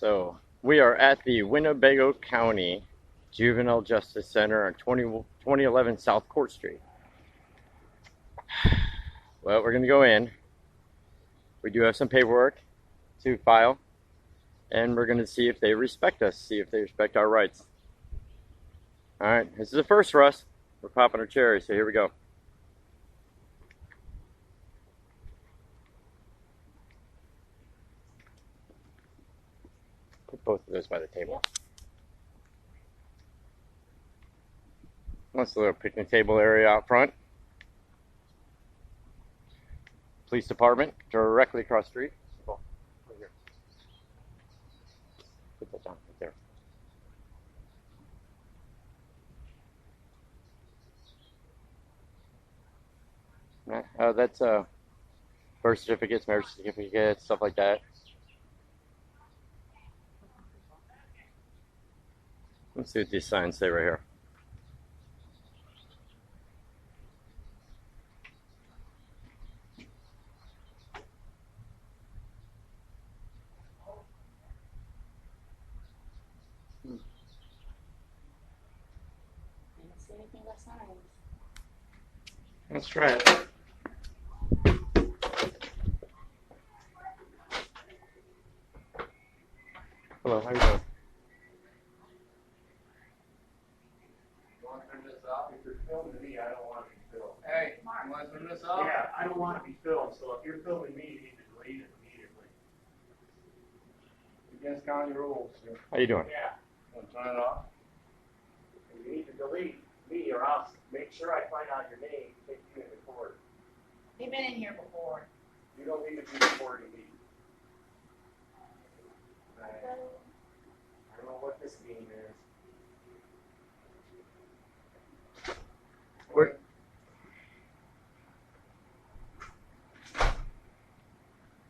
So we are at the Winnebago County Juvenile Justice Center on 2011 South Court Street. Well, we're going to go in. We do have some paperwork to file, and we're going to see if they respect us, see if they respect our rights. All right, this is the first for us. We're popping our cherry, so here we go. Put both of those by the table. That's a little picnic table area out front. Police department directly across the street. Right here. Put that down right there. That's birth certificates, marriage certificates, stuff like that. Let's see what these signs say right here. Let's try it. Hello, how you doing? You want to turn this off? If you're filming me, I don't want to be filmed. Hey, you want to turn this off? Yeah, I don't want to be filmed, so if you're filming me, you need to delete it immediately. Against county rules. How you doing? Yeah, Want to turn it off? and you need to delete me, or else make sure I find out your name, take you into court. They've been in here before. You don't need to be recording me. I don't know what this game is. Where?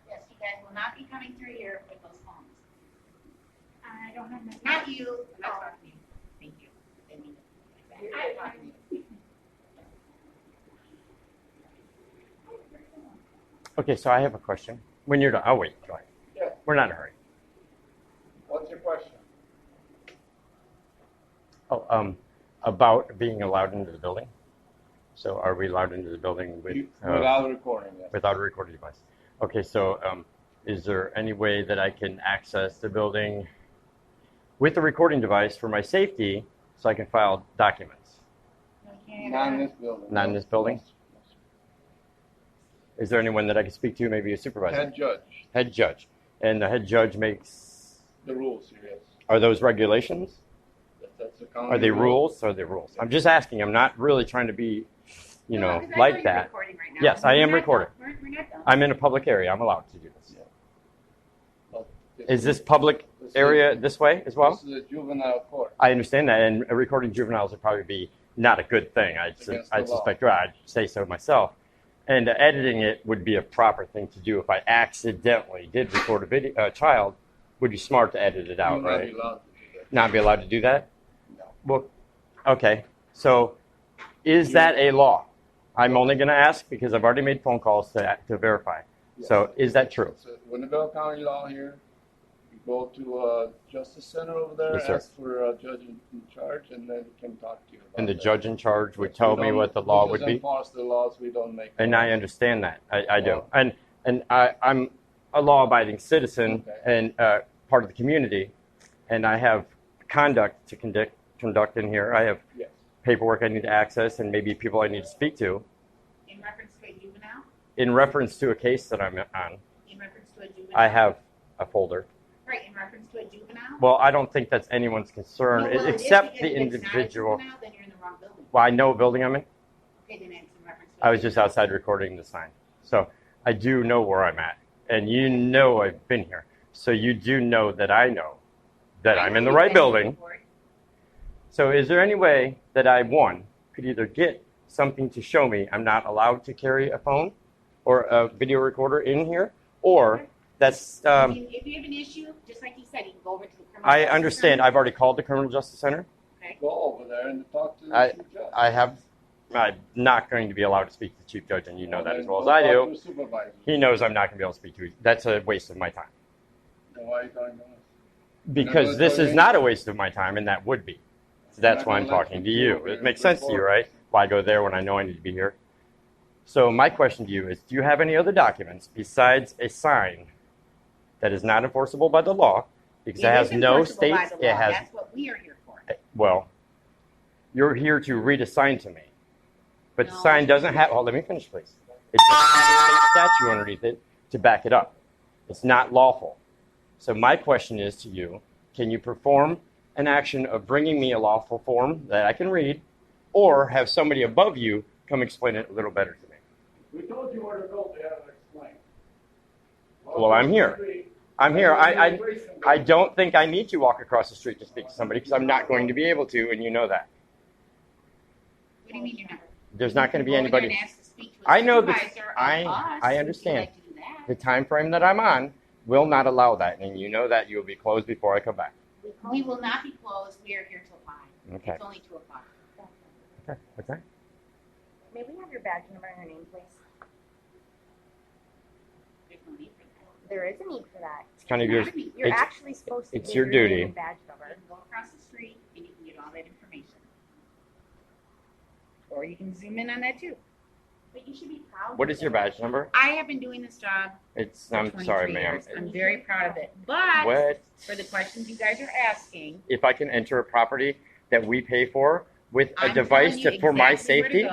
Yes, you guys will not be coming through here with those phones. I don't have my. Not you. I'm not talking to you. Thank you. Didn't mean to do that. I'm talking to you. Okay, so I have a question. When you're done, I'll wait. Go ahead. Yeah. We're not in a hurry. What's your question? Oh, about being allowed into the building. So, are we allowed into the building with Without recording, yes. without a recording device? Okay, so is there any way that I can access the building with a recording device for my safety, so I can file documents? No, you can't. Not in this building. Not in this building? Is there anyone that I can speak to? Maybe a supervisor. Head judge. Head judge. And the head judge makes. The rules here, yes. Are those regulations? That's the county Are they rule. rules? Are they rules? I'm just asking. I'm not really trying to be, No, 'cause I know like you're that. recording right now. Yes, I am We're not recording. done. We're not done. I'm in a public area. I'm allowed to do this. Yeah. But Is this public area this way as well? This is a juvenile court. I understand that, and recording juveniles would probably be not a good thing. Against the I'd law. suspect. Well, I'd say so myself. And editing it would be a proper thing to do. If I accidentally did record a child, would be smart to edit it out, You're not right? allowed to do that. Not be allowed to do that? No. Well, okay. So, is that a law? I'm only going to ask because I've already made phone calls to verify. Yes. So, is that true? It's a Winnebago County law here. You go to Justice Center over there, Yes, sir. ask for a judge in charge, and then he can talk to you about And the that. judge in charge would We tell me don't- what the law we would just be? enforce the laws. We don't make And laws. I understand that. I do. Well- And I'm a law-abiding citizen Okay. and part of the community, and I have conduct to conduct in here. I have Yes. paperwork I need to access and maybe people I need to speak to In reference to a juvenile? in reference to a case that I'm on. In reference to a juvenile? I have a folder. Right, in reference to a juvenile? Well, I don't think that's anyone's concern, No, well, it is, except because the if it's not a individual. juvenile, then you're in the wrong building. Well, I know what building I'm in. Okay, then it's in reference to a I was just juvenile. outside recording the sign. So I do know where I'm at. And you know I've been here. So you do know that I know that I I'm know in the you've right been building. before. So is there any way that I, one, could either get something to show me I'm not allowed to carry a phone or a video recorder in here? Or that's, I mean, if you have an issue, just like you said, you can go over to the criminal I justice understand. center. I've already called the Criminal Justice Center. Okay. Go over there and talk to the I- chief judge. I'm not going to be allowed to speak to the Chief Judge, and you know that Then as well as go I talk do. to the supervisor. He knows I'm not going to be able to speak to him. That's a waste of my time. Then why are you talking to us? Because this is not a waste of my time, and that would be. So that's why I'm talking to you. It makes sense to you, right? Why go there when I know I need to be here? So my question to you is, do you have any other documents besides a sign that is not enforceable by the law? Because it has no state. It has. That's what we are here for. Well, you're here to read a sign to me, but the No. sign doesn't have. Oh, let me finish, please. It doesn't have a state statute underneath it to back it up. It's not lawful. So my question is to you: can you perform an action of bringing me a lawful form that I can read, or have somebody above you come explain it a little better to me? We told you where to go to have it explained. Well, I'm here. I'm here. I don't think I need to walk across the street to speak to somebody because I'm not going to be able to, and you know that. What do you mean you're not? There's not going to be Go over there anybody. and ask to speak to a I know this. supervisor of us, I if you'd understand. like to do that. The time frame that I'm on will not allow that, and you know that you will be closed before I come back. We will not be closed. We are here till 5. Okay. It's only 2 o'clock. Okay. Okay. May we have your badge number and your name, please? There's no need for that. There is a need for that. It's kind of your. Not me. You're It's- actually supposed to it's give your your duty. name and badge number. You can go across the street and you can get all that information. Or you can zoom in on that too. But you should be proud. What of is your it. badge number? I have been doing this job It's. for I'm 23 sorry, ma'am. years. I'm very proud of it. But What? for the questions you guys are asking, If I can enter a property that we pay for with a I'm device telling you for my exactly where safety?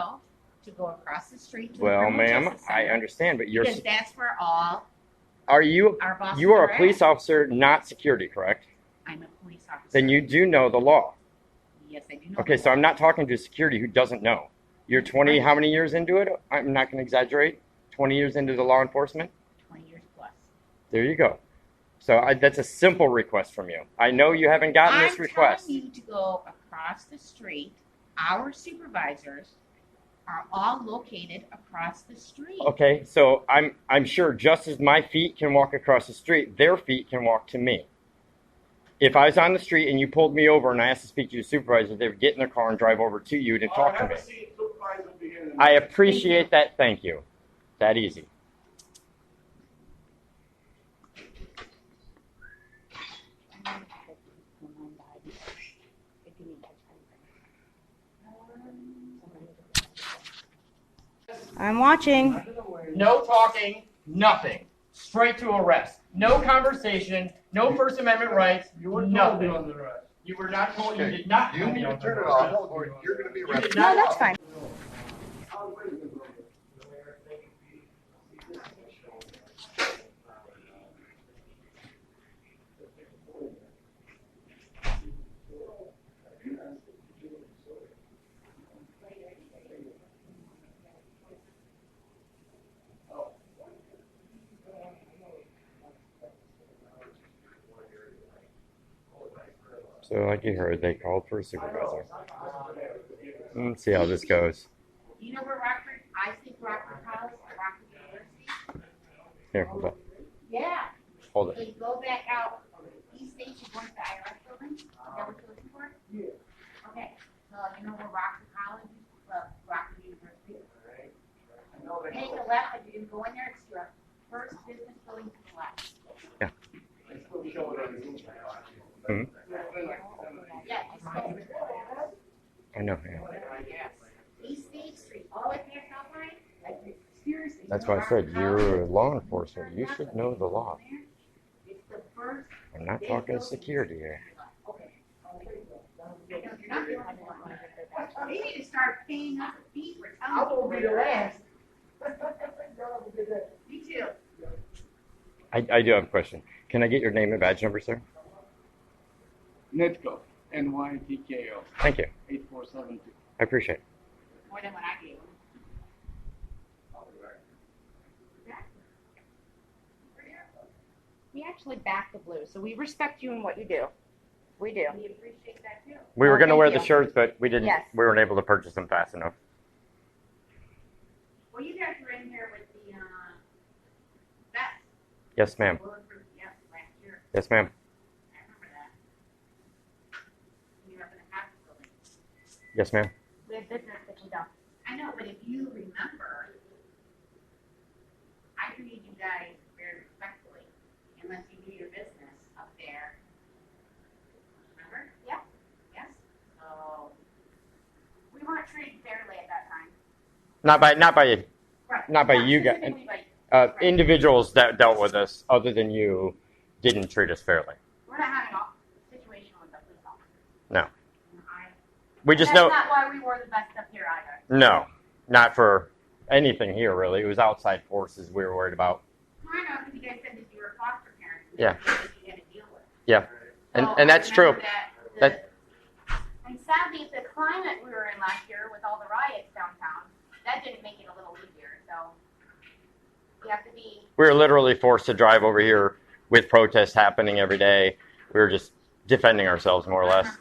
to go across the street to the Well, criminal ma'am, justice I center, understand, but you're. because that's where all Are you? our bosses You are a at. police officer, not security, correct? I'm a police officer. Then you do know the law. Yes, I do know. Okay, that. so I'm not talking to security who doesn't know. You're 20, how many years into it? I'm not going to exaggerate. 20 years into the law enforcement? 20 years plus. There you go. So that's a simple request from you. I know you haven't gotten this request. I'm telling you to go across the street. Our supervisors are all located across the street. Okay, so I'm sure just as my feet can walk across the street, their feet can walk to me. If I was on the street and you pulled me over and I asked to speak to your supervisor, they would get in their car and drive over to you to talk to me. I appreciate that. Thank you. That easy. I'm watching. No talking, nothing. Straight to arrest. No conversation, no First Amendment rights, You were told nothing. you're under arrest. You were not told, you did not You tell me need I to was turn it under off, arrest. or you're gonna be You did arrested. not No, that's fine. So like you heard, they called for a supervisor. Let's see how this goes. You know where Rockford? I think Rockford House, Rockford University. Here, hold on. Yeah. Hold So it. you go back out East Station, going to the IRS building. Is that what you're looking for? Yeah. Okay. So you know where Rockford College is? Rockford University. Take a left. If you didn't go in there, it's your first business building to the left. Yeah. Hmm? Yeah. Just go. I know. Yeah. Yes. East State Street, all the way past Alpine. Like, seriously. That's why I said you're law enforcement. You should know the law. It's the first. I'm not talking security here. Okay. You're not the only one. They need to start paying us a fee for telling. I won't be the last. Me too. I do have a question. Can I get your name and badge number, sir? Nitko, NYTKO, Thank you. 8472. I appreciate it. More than what I gave them. We actually back the blue, so we respect you and what you do. We do. We appreciate that too. We were Well, going to thank wear the you. shirts, but we didn't. Yes. We weren't able to purchase them fast enough. Well, you guys were in here with the, vest. Yes, ma'am. Bulletproof, yes, last year. Yes, ma'am. I remember that. You were up in the house building. Yes, ma'am. We have business that we don't. I know, but if you remember, I treated you guys very respectfully, unless you do your business up there Not by Right. you guys. Specifically by you. Individuals that dealt with us, other than you, didn't treat us fairly. We're not having a situation with the police officers. No. I- We just That's know. not why we wore the vest up here either. No, not for anything here really. It was outside forces we were worried about. I know, because you guys said that you were foster parents. Yeah. That you had to deal with. Yeah, and So and I that's true. remember That- And sadly, the climate we were in last year with all the riots downtown, that didn't make it a little easier. So you have to be. We were literally forced to drive over here with protests happening every day. We were just defending ourselves more or less.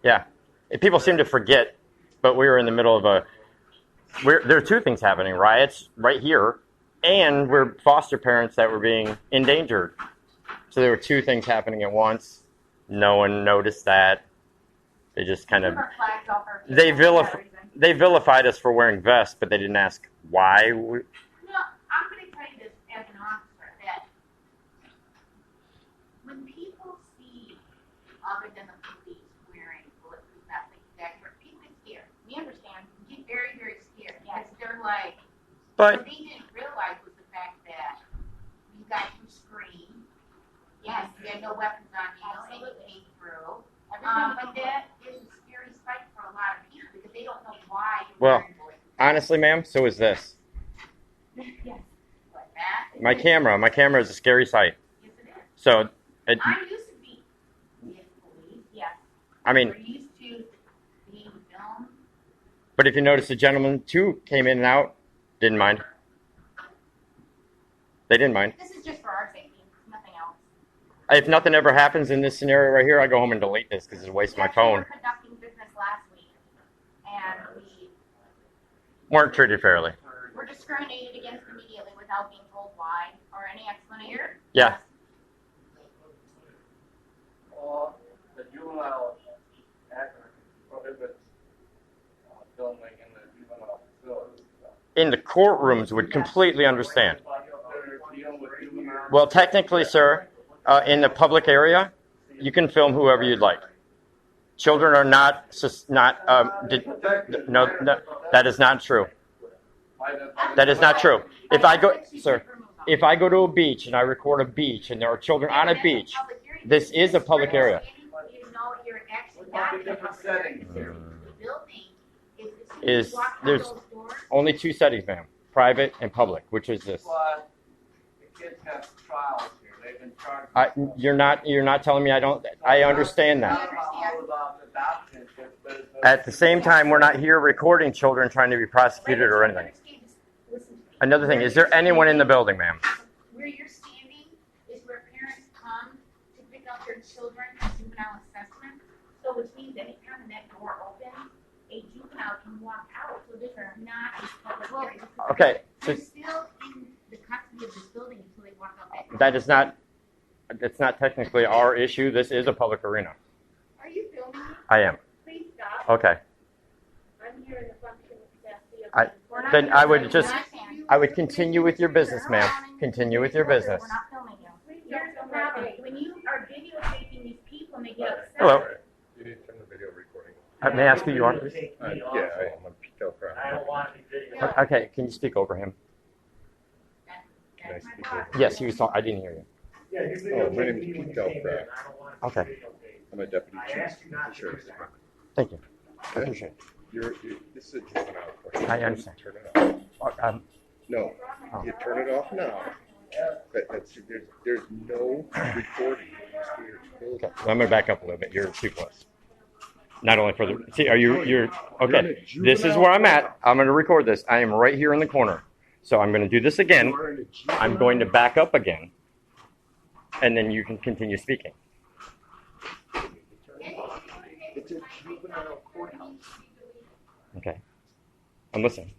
Yeah, and people seem to forget, but we were in the middle of there are two things happening: riots right here, and we're foster parents that were being endangered. So there were two things happening at once. No one noticed that. They just kind of Took our flags off our they vehicles for that reason. they vilified us for wearing vests, but they didn't ask why. No, I'm going to tell you this as an officer that when people see other than the police wearing bulletproof vests like that, people get scared. We understand. We get very, very scared because they're like, But what they didn't realize was the fact that you guys were screened. Yes, you had no weapons on you, and you came through. But that is a scary sight for a lot of people because they don't know why you're Well, wearing bulletproof. honestly, ma'am, so is this. Yes. Like that. My camera is a scary sight. Yes, it is. So, I'm used to being with police, yes. I mean, We're used to being filmed. but if you notice, the gentleman too came in and out, didn't mind. They didn't mind. This is just for our safety, nothing else. If nothing ever happens in this scenario right here, I go home and delete this because it's a waste of my phone. We were conducting business last week, and we Weren't treated fairly. were discriminated against immediately without being told why or any explanation. Yeah. The juvenile act prohibits filming in the juvenile facility. In the courtrooms, would completely understand. They're dealing with juvenile. Well, technically, sir, in the public area, you can film whoever you'd like. Children are not no, that is not true. That is not true. If I go, sir, if I go to a beach and I record a beach and there are children on a beach, this is a public area. You know, you're actually not in a Different public area. settings here. The building is, as soon as Is you walk out there's those doors, only two settings, ma'am: private and public. Which is this? But the kids have trials here. They've been charged. You're not telling me I don't. I understand that. Not all about adoption, but At the same time, we're not here recording children trying to be prosecuted or anything. listen to me. Another thing: is there anyone in the building, ma'am? Where you're standing is where parents come to pick up their children for juvenile assessment. So which means anytime that door opens, a juvenile can walk out. So this is not a public area. Okay, so They're still in the custody of this building until they walk out that door. that is not. That's not technically our issue. This is a public arena. Are you filming me? I am. Please stop. Okay. I'm here in the function of capacity of. I- We're not then here I to would film just- you. I would continue with your business, ma'am. Continue with your business. We're not filming you. Here's the problem. When you are videotaping these people and they get upset. Hello. You need to turn the video recording. May I ask who you are? Yeah, I am. I'm Pico Crown. I don't want to be video. Okay. Can you speak over him? Can I speak over? Yes, he was talking. I didn't hear you. Yeah, you Oh, my name is videotaped me when Pete you came in. Delfrat. I don't want to Okay. be videotaped. I'm a deputy I chief asked you of not the to sheriff's do that. department. Thank you. I appreciate it. This is a juvenile court. I understand. Turn it off. No, Oh. you turn it off now. There's no recording in this here building. Okay. I'm gonna back up a little bit. You're too close. Not only for the. See, you're okay. This is where I'm at. I'm gonna record this. I am right here in the corner. So I'm gonna do this again. You are in a juvenile- I'm going to back up again, and then you can continue speaking. It's a juvenile courthouse. Okay. I'm listening.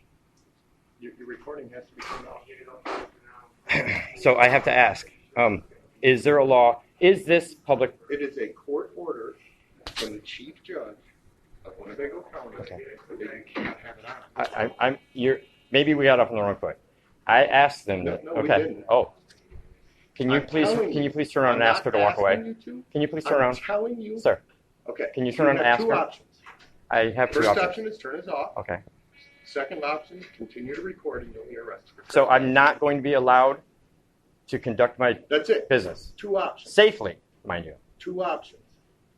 Your recording has to be turned off. So I have to ask: is there a law? Is this public? It is a court order from the chief judge of Winnebago County Okay. that you can't have it on. I'm. You're. Maybe we got off on the wrong foot. I asked them. No, we Okay. didn't. Oh. Can you I'm please? telling Can you. you please turn around and I'm ask her to not walk away? asking you to. Can you please turn I'm around, telling you. sir? Okay. Can you turn around and have ask two her? options. I have two First options. option is turn us off. Okay. Second option, continue to record and you'll be arrested. So I'm not going to be allowed to conduct my That's it. business Two options. safely, mind you. Two options.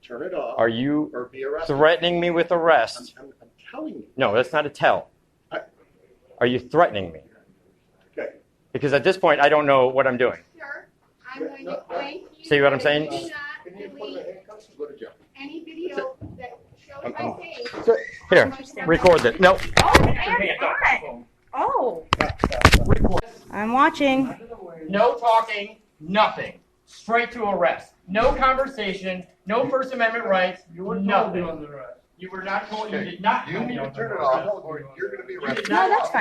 Turn it off Are you or be arrested. threatening me with arrest? I'm telling you. No, that's not a tell. Are you threatening me? Okay. Because at this point, I don't know what I'm doing. Sir, I'm going to explain to you. See what I'm saying? that you do Can you not put the delete handcuffs and go to jail? any video that shows I'm- my face. Here, record this. No, Oh. I'm watching. no talking, nothing. Straight to arrest. No conversation, no First Amendment rights, nothing. on the rest. You were not told, you did not. You need to turn it off or you're going to be arrested. No, that's fine.